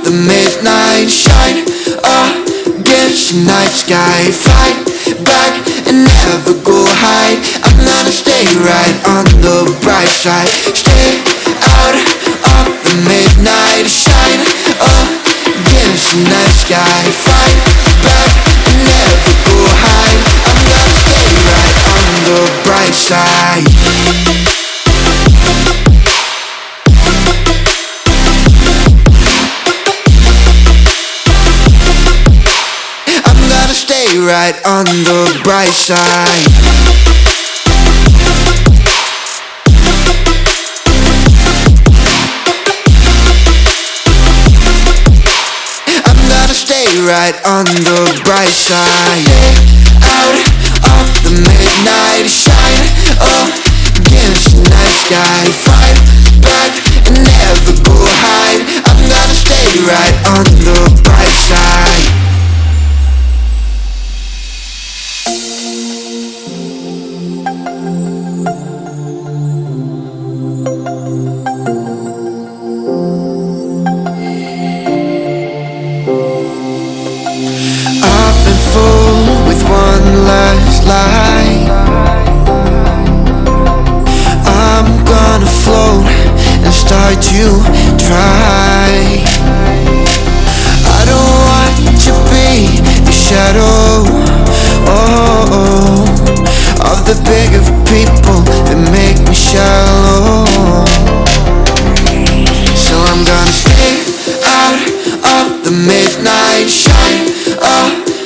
of the midnight shine against the night sky. Fight back and never go hide. I'm gonna stay right on the bright side. Stay out of the midnight shine against the night sky. Fight back and never go hide. I'm gonna stay right on the bright side. Stay right on the bright side. I'm gonna stay right on the bright side. Out of the midnight shine against the night sky. Fight back and never go hide. I'm gonna stay right on the bright side. One last lie. I'm gonna float and start to dry. I don't want to be the shadow of the bigger people that make me shallow. So I'm gonna stay out of the midnight shine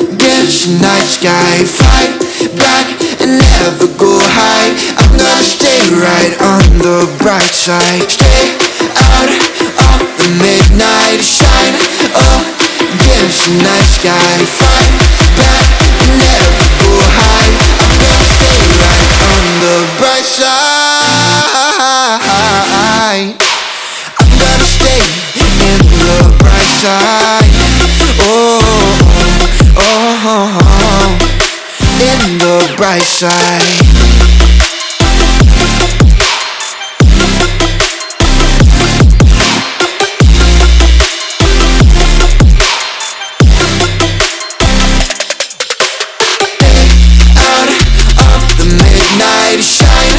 against the night sky. Fight back and never go hide. I'm gonna stay right on the bright side. Stay out of the midnight shine against the night sky. Fight back and never go hide. I'm gonna stay right on the bright side. I'm gonna stay in the bright side. In the bright side. Out of the midnight shine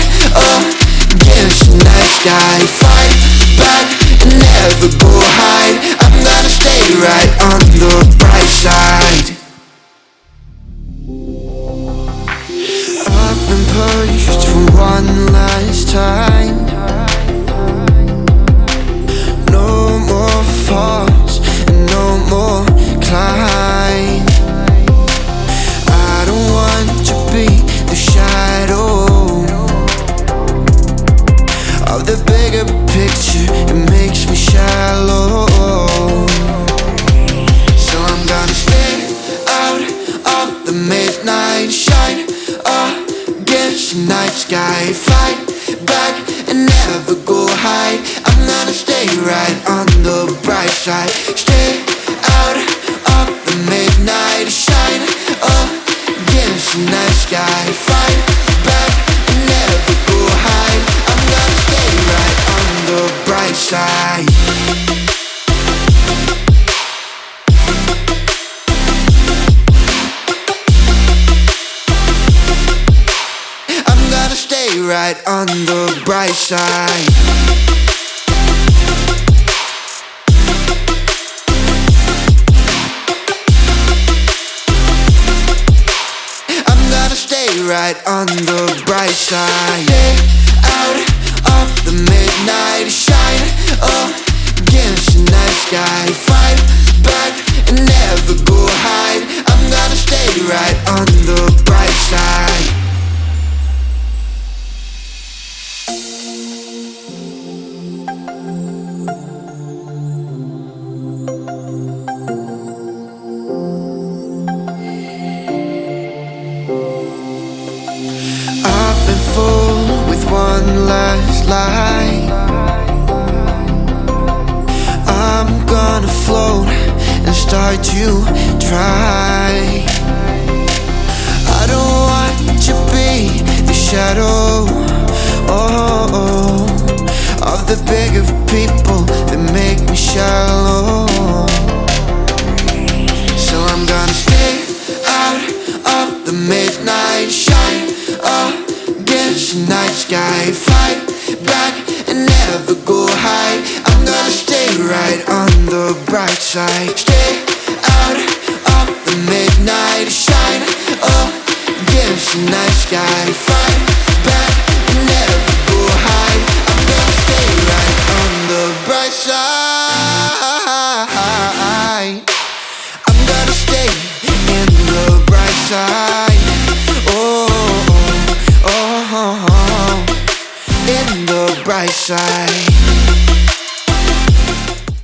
against the night sky. Fight back and never go hide. I'm gonna stay right on the bright side. I've been pushed for one last time. No more falls and no more climb. I don't want to be the shadow of the bigger picture. It makes me shallow. So I'm gonna stay out of the midnight shine against the night sky. Fight back and never go hide. I'm gonna stay right on the bright side. Stay out of the midnight shine against the night sky. Fight back and never go hide. I'm gonna stay right on the bright side. Stay right on the bright side. I'm gonna stay right on the bright side. Stay out of the midnight shine against the night sky. Fight back and never go hide. I'm gonna stay right on the bright side. One last lie. I'm gonna float and start to dry. I don't want to be the shadow of the bigger people that make me shallow. the bright side. Stay out of the midnight shine against the night sky. Fight back and never go high. I'm gonna stay right on the bright side. I'm gonna stay in the bright side. Oh, oh, oh, oh, oh. In the bright side.